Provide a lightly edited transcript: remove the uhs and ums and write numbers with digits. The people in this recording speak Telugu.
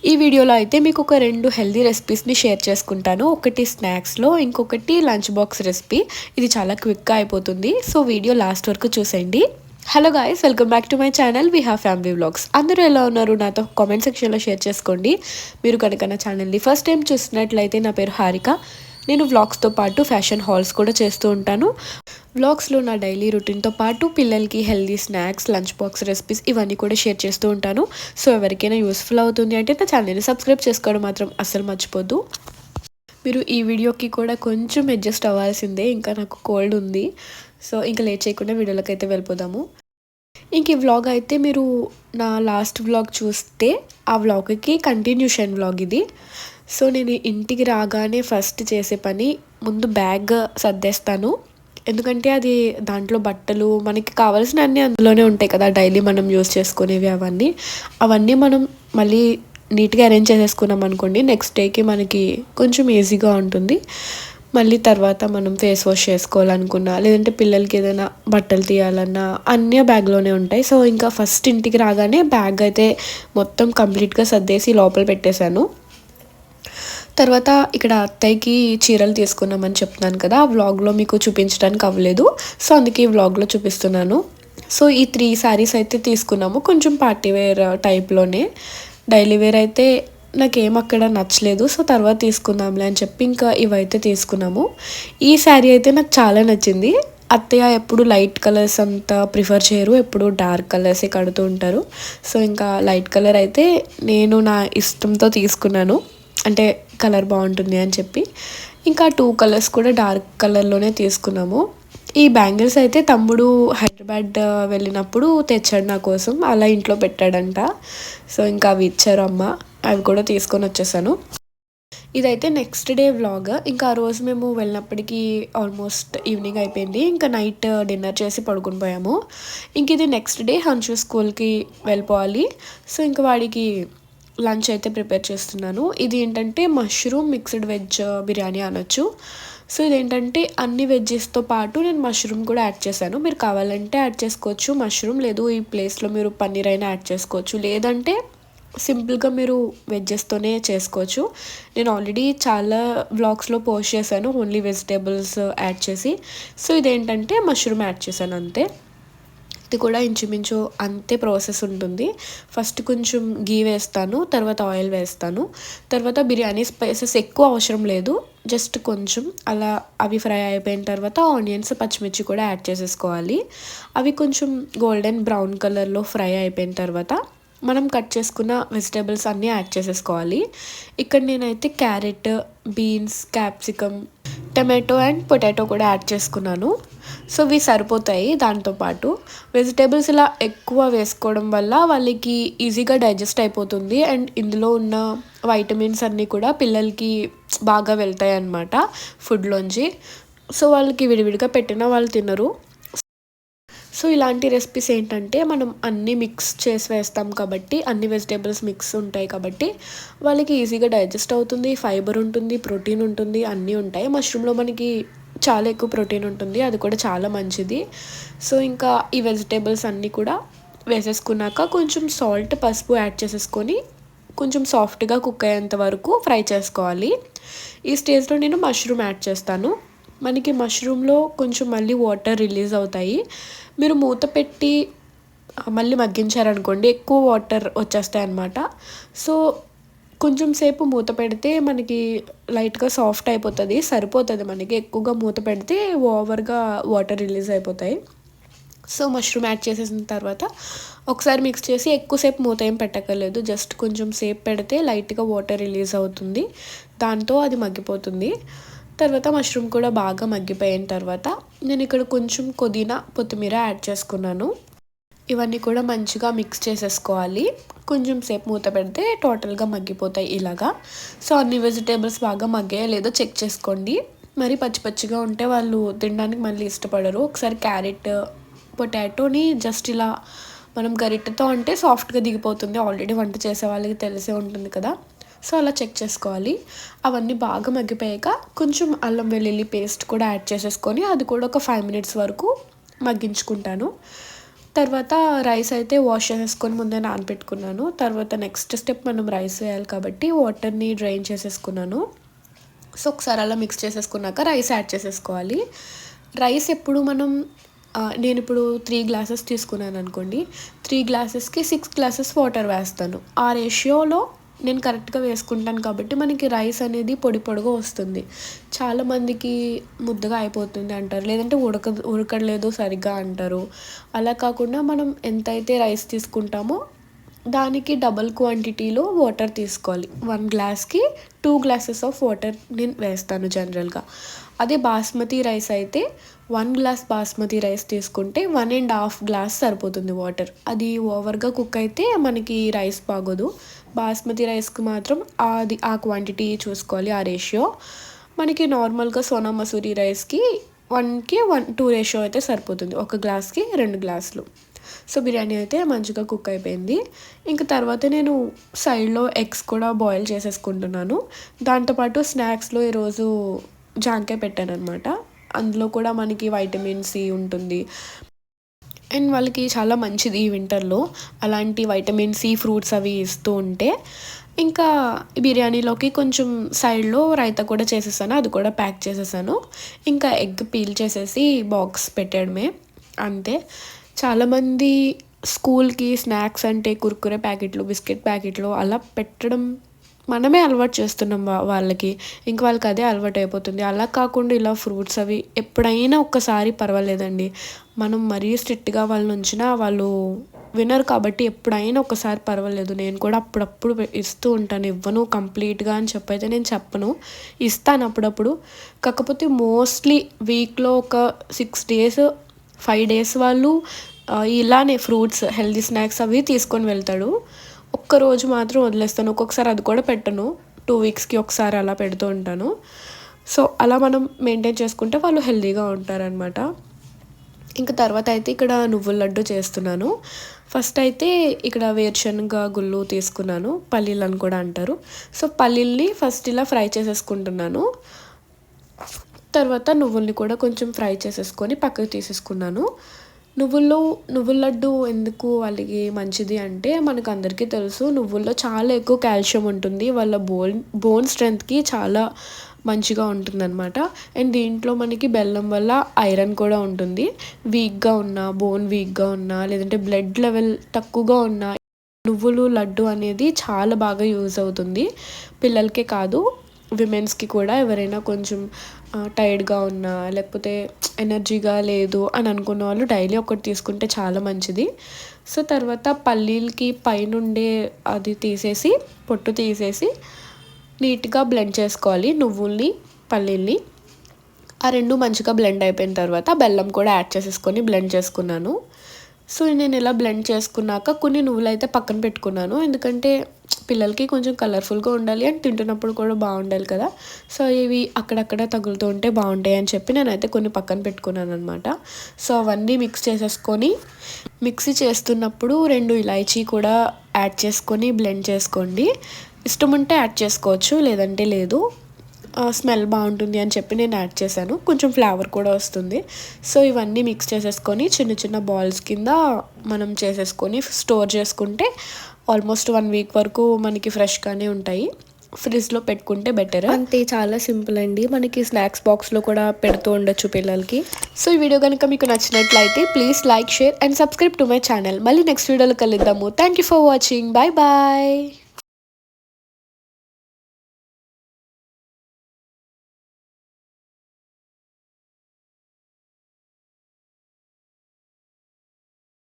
ఈ వీడియోలో అయితే మీకు ఒక 2 హెల్తీ రెసిపీస్‌ని షేర్ చేసుకుంటాను. ఒకటి స్నాక్స్‌లో, ఇంకొకటి లంచ్ బాక్స్ రెసిపీ. ఇది చాలా క్విక్‌గా అయిపోతుంది. సో, వీడియో లాస్ట్ వరకు చూసేయండి. Hello guys, welcome back to my channel we have family vlogs. అందరూ ఎలా ఉన్నారు? నాతో కామెంట్ సెక్షన్‌లో షేర్ చేసుకోండి. మీరు కనుక నా ఛానల్‌ని ఫస్ట్ టైం చూస్తున్నట్లయితే నా పేరు హారిక. నేను వ్లాగ్స్‌తో పాటు ఫ్యాషన్ హాల్స్ కూడా చేస్తూ ఉంటాను. వ్లాగ్స్లో నా డైలీ రొటీన్తో పాటు పిల్లలకి healthy snacks, lunch box recipes ఇవన్నీ కూడా షేర్ చేస్తూ ఉంటాను. సో ఎవరికైనా యూస్ఫుల్ అవుతుంది అంటే నా ఛానల్ని సబ్స్క్రైబ్ చేసుకోవడం మాత్రం అస్సలు మర్చిపోద్దు. మీరు ఈ వీడియోకి కూడా కొంచెం అడ్జస్ట్ అవ్వాల్సిందే, ఇంకా నాకు కోల్డ్ ఉంది. సో ఇంకా లేట్ చేయకుండా వీడియోలోకి అయితే వెళ్ళిపోదాము. ఇంక ఈ వ్లాగ్ అయితే మీరు నా లాస్ట్ వ్లాగ్ చూస్తే ఆ వ్లాగ్కి కంటిన్యూషన్ వ్లాగ్ ఇది. సో నేను ఇంటికి రాగానే ఫస్ట్ చేసే పని ముందు బ్యాగ్ సర్దేస్తాను. ఎందుకంటే అది దాంట్లో బట్టలు మనకి కావాల్సిన అన్నీ అందులోనే ఉంటాయి కదా, డైలీ మనం యూస్ చేసుకునేవి అవన్నీ మనం మళ్ళీ నీట్గా అరేంజ్ చేసేసుకున్నాం అనుకోండి, నెక్స్ట్ డేకి మనకి కొంచెం ఈజీగా ఉంటుంది. మళ్ళీ తర్వాత మనం ఫేస్ వాష్ చేసుకోవాలనుకున్నా, లేదంటే పిల్లలకి ఏదైనా బట్టలు తీయాలన్నా అన్నీ బ్యాగ్లోనే ఉంటాయి. సో ఇంకా ఫస్ట్ ఇంటికి రాగానే బ్యాగ్ అయితే మొత్తం కంప్లీట్గా సర్దేసి లోపల పెట్టేశాను. తర్వాత ఇక్కడ అత్తయ్యకి చీరలు తీసుకున్నామని చెప్తున్నాను కదా, ఆ వ్లాగ్లో మీకు చూపించడానికి అవ్వలేదు. సో అందుకే ఈ వ్లాగ్లో చూపిస్తున్నాను. సో ఈ 3 శారీస్ అయితే తీసుకున్నాము, కొంచెం పార్టీ వేర్ టైప్లోనే. డైలీ వేర్ అయితే నాకేం అక్కడ నచ్చలేదు, సో తర్వాత తీసుకుందాంలే అని చెప్పి ఇంకా ఇవైతే తీసుకున్నాము. ఈ శారీ అయితే నాకు చాలా నచ్చింది. అత్తయ్య ఎప్పుడు లైట్ కలర్స్ అంతా ప్రిఫర్ చేయరు, ఎప్పుడు డార్క్ కలర్సే కడుతూ ఉంటారు. సో ఇంకా లైట్ కలర్ అయితే నేను నా ఇష్టంతో తీసుకున్నాను, అంటే కలర్ బాగుంటుంది అని చెప్పి. ఇంకా 2 కలర్స్ కూడా డార్క్ కలర్లోనే తీసుకున్నాము. ఈ బ్యాంగిల్స్ అయితే తమ్ముడు హైదరాబాద్ వెళ్ళినప్పుడు తెచ్చాడు నా కోసం, అలా ఇంట్లో పెట్టాడంట. సో ఇంకా అవి ఇచ్చారు అమ్మ, అవి కూడా తీసుకొని వచ్చేసాను. ఇదైతే నెక్స్ట్ డే వ్లాగ్. ఇంకా ఆ రోజు మేము వెళ్ళినప్పటికీ ఆల్మోస్ట్ ఈవినింగ్ అయిపోయింది. ఇంకా నైట్ డిన్నర్ చేసి పడుకుని పోయాము. ఇంక ఇది నెక్స్ట్ డే హన్షు స్కూల్కి వెళ్ళిపోవాలి. సో ఇంకా వాడికి లంచ్ అయితే ప్రిపేర్ చేస్తున్నాను. ఇది ఏంటంటే మష్రూమ్ మిక్స్డ్ వెజ్ బిర్యానీ అనొచ్చు. సో ఇదేంటంటే అన్ని వెజ్జెస్తో పాటు నేను మష్రూమ్ కూడా యాడ్ చేశాను. మీరు కావాలంటే యాడ్ చేసుకోవచ్చు మష్రూమ్, లేదు ఈ ప్లేస్లో మీరు పన్నీర్ అయినా యాడ్ చేసుకోవచ్చు, లేదంటే సింపుల్గా మీరు వెజ్జెస్తోనే చేసుకోవచ్చు. నేను ఆల్రెడీ చాలా వ్లాగ్స్లో పోస్ట్ చేశాను ఓన్లీ వెజిటేబుల్స్ యాడ్ చేసి. సో ఇదేంటంటే మష్రూమ్ యాడ్ చేశాను అంతే. ఇది కూడా ఇంచుమించు అంతే ప్రాసెస్ ఉంటుంది. ఫస్ట్ కొంచెం గీ వేస్తాను, తర్వాత ఆయిల్ వేస్తాను, తర్వాత బిర్యానీ స్పైసెస్ ఎక్కువ అవసరం లేదు, జస్ట్ కొంచెం అలా అవి ఫ్రై అయిపోయిన తర్వాత ఆనియన్స్, పచ్చిమిర్చి కూడా యాడ్ చేసేసుకోవాలి. అవి కొంచెం గోల్డెన్ బ్రౌన్ కలర్లో ఫ్రై అయిపోయిన తర్వాత మనం కట్ చేసుకున్న వెజిటేబుల్స్ అన్నీ యాడ్ చేసేసుకోవాలి. ఇక్కడ నేనైతే carrot, beans, capsicum, tomato and potato కూడా యాడ్ చేసుకున్నాను. సో ఇవి సరిపోతాయి. దాంతోపాటు వెజిటేబుల్స్ ఇలా ఎక్కువ వేసుకోవడం వల్ల వాళ్ళకి ఈజీగా డైజెస్ట్ అయిపోతుంది, అండ్ ఇందులో ఉన్న వైటమిన్స్ అన్నీ కూడా పిల్లలకి బాగా వెళ్తాయి అన్నమాట ఫుడ్లోంచి. సో వాళ్ళకి విడివిడిగా పెట్టినా వాళ్ళు తినరు. సో ఇలాంటి రెసిపీస్ ఏంటంటే మనం అన్నీ మిక్స్ చేసి వేస్తాం కాబట్టి, అన్ని వెజిటేబుల్స్ మిక్స్ ఉంటాయి కాబట్టి వాళ్ళకి ఈజీగా డైజెస్ట్ అవుతుంది, ఫైబర్ ఉంటుంది, ప్రోటీన్ ఉంటుంది, అన్నీ ఉంటాయి. మష్రూమ్లో మనకి చాలా ఎక్కువ ప్రోటీన్ ఉంటుంది, అది కూడా చాలా మంచిది. సో ఇంకా ఈ వెజిటేబుల్స్ అన్నీ కూడా వేసేసుకున్నాక కొంచెం సాల్ట్, పసుపు యాడ్ చేసేసుకొని కొంచెం సాఫ్ట్గా కుక్ అయ్యేంత వరకు ఫ్రై చేసుకోవాలి. ఈ స్టేజ్లో నేను మష్రూమ్ యాడ్ చేస్తాను. మనకి మష్రూమ్లో కొంచెం మళ్ళీ వాటర్ రిలీజ్ అవుతాయి. మీరు మూత పెట్టి మళ్ళీ మగ్గించారనుకోండి ఎక్కువ వాటర్ వచ్చేస్తాయి అన్నమాట. సో కొంచెం సేపు మూత పెడితే మనకి లైట్గా సాఫ్ట్ అయిపోతుంది, సరిపోతుంది మనకి. ఎక్కువగా మూత పెడితే ఓవర్గా వాటర్ రిలీజ్ అయిపోతాయి. సో మష్రూమ్ యాడ్ చేసేసిన తర్వాత ఒకసారి మిక్స్ చేసి ఎక్కువసేపు మూత ఏం పెట్టక్కర్లేదు, జస్ట్ కొంచెం సేపు పెడితే లైట్గా వాటర్ రిలీజ్ అవుతుంది, దాంతో అది మగ్గిపోతుంది. తర్వాత మష్రూమ్ కూడా బాగా మగ్గిపోయిన తర్వాత నేను ఇక్కడ కొంచెం పుదీనా, కొత్తిమీర యాడ్ చేసుకున్నాను. ఇవన్నీ కూడా మంచిగా మిక్స్ చేసేసుకోవాలి. కొంచెం సేపు మూత పెడితే టోటల్గా మగ్గిపోతాయి ఇలాగా. సో అన్ని వెజిటేబుల్స్ బాగా మగ్గాయో లేదో చెక్ చేసుకోండి. మరి పచ్చి పచ్చిగా ఉంటే వాళ్ళు తినడానికి మళ్ళీ ఇష్టపడరు. ఒకసారి క్యారెట్, పొటాటోని జస్ట్ ఇలా మనం గరిటెతో అంటే సాఫ్ట్గా దిగిపోతుంది, ఆల్రెడీ వంట చేసే వాళ్ళకి తెలిసే ఉంటుంది కదా. సో అలా చెక్ చేసుకోవాలి. అవన్నీ బాగా మగ్గిపోయాక కొంచెం అల్లం వెల్లుల్లి పేస్ట్ కూడా యాడ్ చేసేసుకొని అది కూడా ఒక 5 minutes వరకు మగ్గించుకుంటాను. తర్వాత రైస్ అయితే వాష్ చేసేసుకొని ముందే నానబెట్టుకున్నాను. తర్వాత నెక్స్ట్ స్టెప్ మనం రైస్ వేయాలి కాబట్టి వాటర్ని డ్రైన్ చేసేసుకున్నాను. సో ఒకసారి అలా మిక్స్ చేసేసుకున్నాక రైస్ యాడ్ చేసేసుకోవాలి. రైస్ ఎప్పుడు మనం నేను ఇప్పుడు 3 గ్లాసెస్ తీసుకున్నాను అనుకోండి, 3 గ్లాసెస్కి 6 గ్లాసెస్ వాటర్ వేస్తాను. ఆ రేషియోలో నేను కరెక్ట్గా వేసుకుంటాను కాబట్టి మనకి రైస్ అనేది పొడి పొడిగా వస్తుంది. చాలామందికి ముద్దగా అయిపోతుంది అంటారు, లేదంటే ఉడకలేదు సరిగ్గా అంటారు. అలా కాకుండా మనం ఎంతైతే రైస్ తీసుకుంటామో దానికి డబల్ క్వాంటిటీలో వాటర్ తీసుకోవాలి. 1 గ్లాస్కి 2 గ్లాసెస్ ఆఫ్ వాటర్ నేను వేస్తాను జనరల్గా. అదే బాస్మతి రైస్ అయితే 1 గ్లాస్ బాస్మతి రైస్ తీసుకుంటే 1.5 గ్లాస్ సరిపోతుంది వాటర్. అది ఓవర్గా కుక్ అయితే మనకి రైస్ బాగోదు. బాస్మతి రైస్కి మాత్రం ఆ క్వాంటిటీ చూసుకోవాలి, ఆ రేషియో. మనకి నార్మల్గా సోనా మసూరి రైస్కి 1:2 రేషియో అయితే సరిపోతుంది. 1 గ్లాస్కి 2 గ్లాసులు. సో బిర్యానీ అయితే మంచిగా కుక్ అయిపోయింది. ఇంక తర్వాత నేను సైడ్లో ఎగ్స్ కూడా బాయిల్ చేసేసుకుంటున్నాను. దాంతోపాటు స్నాక్స్లో ఈరోజు జాంకాయ పెట్టాను అనమాట. అందులో కూడా మనకి వైటమిన్ సి ఉంటుంది అండ్ వాళ్ళకి చాలా మంచిది ఈ వింటర్లో అలాంటి వైటమిన్ సి ఫ్రూట్స్ అవి ఇస్తూ ఉంటే. ఇంకా బిర్యానీలోకి కొంచెం సైడ్లో రైతా కూడా చేసేసాను, అది కూడా ప్యాక్ చేసేసాను. ఇంకా ఎగ్ పీల్ చేసేసి బాక్స్ పెట్టడమే, అంతే. చాలామంది స్కూల్కి స్నాక్స్ అంటే కుర్కురే ప్యాకెట్లు, బిస్కెట్ ప్యాకెట్లు అలా పెట్టడం మనమే అలవాటు చేస్తున్నాం వాళ్ళకి. ఇంక వాళ్ళకి అదే అలవాటు అయిపోతుంది. అలా కాకుండా ఇలా ఫ్రూట్స్ అవి ఎప్పుడైనా ఒక్కసారి పర్వాలేదండి. మనం మరీ స్ట్రిక్ట్గా వాళ్ళని ఉంచినా వాళ్ళు వినరు కాబట్టి ఎప్పుడైనా ఒకసారి పర్వాలేదు. నేను కూడా అప్పుడప్పుడు ఇస్తూ ఉంటాను. ఇవ్వను కంప్లీట్గా అని చెప్పైతే నేను చెప్పను, ఇస్తాను అప్పుడప్పుడు. కాకపోతే మోస్ట్లీ వీక్లో ఒక 6 డేస్ 5 డేస్ వాళ్ళు ఇలానే ఫ్రూట్స్ హెల్దీ స్నాక్స్ అవి తీసుకొని వెళ్తాడు. ఒక్కరోజు మాత్రం వదిలేస్తాను. ఒక్కొక్కసారి అది కూడా పెట్టను, 2 వీక్స్కి ఒకసారి అలా పెడుతూ ఉంటాను. సో అలా మనం మెయింటైన్ చేసుకుంటే వాళ్ళు హెల్దీగా ఉంటారనమాట. ఇంకా తర్వాత అయితే ఇక్కడ నువ్వుల లడ్డు చేస్తున్నాను. ఫస్ట్ అయితే ఇక్కడ వేరుశనగ గుళ్ళు తీసుకున్నాను, పల్లీలు అని కూడా అంటారు. సో పల్లీల్ని ఫస్ట్ ఇలా ఫ్రై చేసేసుకుంటున్నాను. తర్వాత నువ్వుల్ని కూడా కొంచెం ఫ్రై చేసేసుకొని పక్కకు తీసేసుకున్నాను. నువ్వుల లడ్డు ఎందుకు వాళ్ళకి మంచిది అంటే మనకు అందరికీ తెలుసు, నువ్వుల్లో చాలా ఎక్కువ కాల్షియం ఉంటుంది. వాళ్ళ బోన్ స్ట్రెంగ్త్కి చాలా మంచిగా ఉంటుందన్నమాట. అండ్ దీంట్లో మనకి బెల్లం వల్ల ఐరన్ కూడా ఉంటుంది. బోన్ వీక్గా ఉన్నా లేదంటే బ్లడ్ లెవెల్ తక్కువగా ఉన్నా నువ్వులు లడ్డు అనేది చాలా బాగా యూజ్ అవుతుంది. పిల్లలకే కాదు, విమెన్స్కి కూడా. ఎవరైనా కొంచెం టైర్డ్గా ఉన్నా లేకపోతే ఎనర్జీగా లేదు అని అనుకున్న వాళ్ళు డైలీ ఒకటి తీసుకుంటే చాలా మంచిది. సో తర్వాత పల్లీలకి పైనుండే అది తీసేసి పొట్టు తీసేసి నీట్గా బ్లెండ్ చేసుకోవాలి నువ్వుల్ని పల్లీల్ని. ఆ రెండు మంచిగా బ్లెండ్ అయిపోయిన తర్వాత బెల్లం కూడా యాడ్ చేసేసుకొని బ్లెండ్ చేసుకున్నాను. సో నేను ఇలా బ్లెండ్ చేసుకున్నాక కొన్ని నువ్వులు అయితే పక్కన పెట్టుకున్నాను, ఎందుకంటే పిల్లలకి కొంచెం కలర్ఫుల్గా ఉండాలి అండ్ తింటున్నప్పుడు కూడా బాగుండాలి కదా. సో ఇవి అక్కడక్కడ తగులుతూ ఉంటే బాగుంటాయి అని చెప్పి నేనైతే కొన్ని పక్కన పెట్టుకున్నాను అనమాట. సో అవన్నీ మిక్స్ చేసేసుకొని మిక్సీ చేస్తున్నప్పుడు 2 ఇలాచీ కూడా యాడ్ చేసుకొని బ్లెండ్ చేసుకోండి. ఇష్టం ఉంటే యాడ్ చేసుకోవచ్చు, లేదంటే లేదు. స్మెల్ బాగుంటుంది అని చెప్పి నేను యాడ్ చేశాను, కొంచెం ఫ్లేవర్ కూడా వస్తుంది. సో ఇవన్నీ మిక్స్ చేసేసుకొని చిన్న చిన్న బాల్స్ కింద మనం చేసేసుకొని స్టోర్ చేసుకుంటే ఆల్మోస్ట్ 1 వీక్ వరకు మనకి ఫ్రెష్గానే ఉంటాయి. ఫ్రిడ్జ్లో పెట్టుకుంటే బెటర్. అంతే, చాలా సింపుల్ అండి. మనకి స్నాక్స్ బాక్స్లో కూడా పెడుతూ ఉండొచ్చు పిల్లలకి. సో ఈ వీడియో కనుక మీకు నచ్చినట్లయితే please like, share and subscribe to my channel. మళ్ళీ నెక్స్ట్ వీడియోలో కలుద్దాము. Thank you for watching. Bye bye.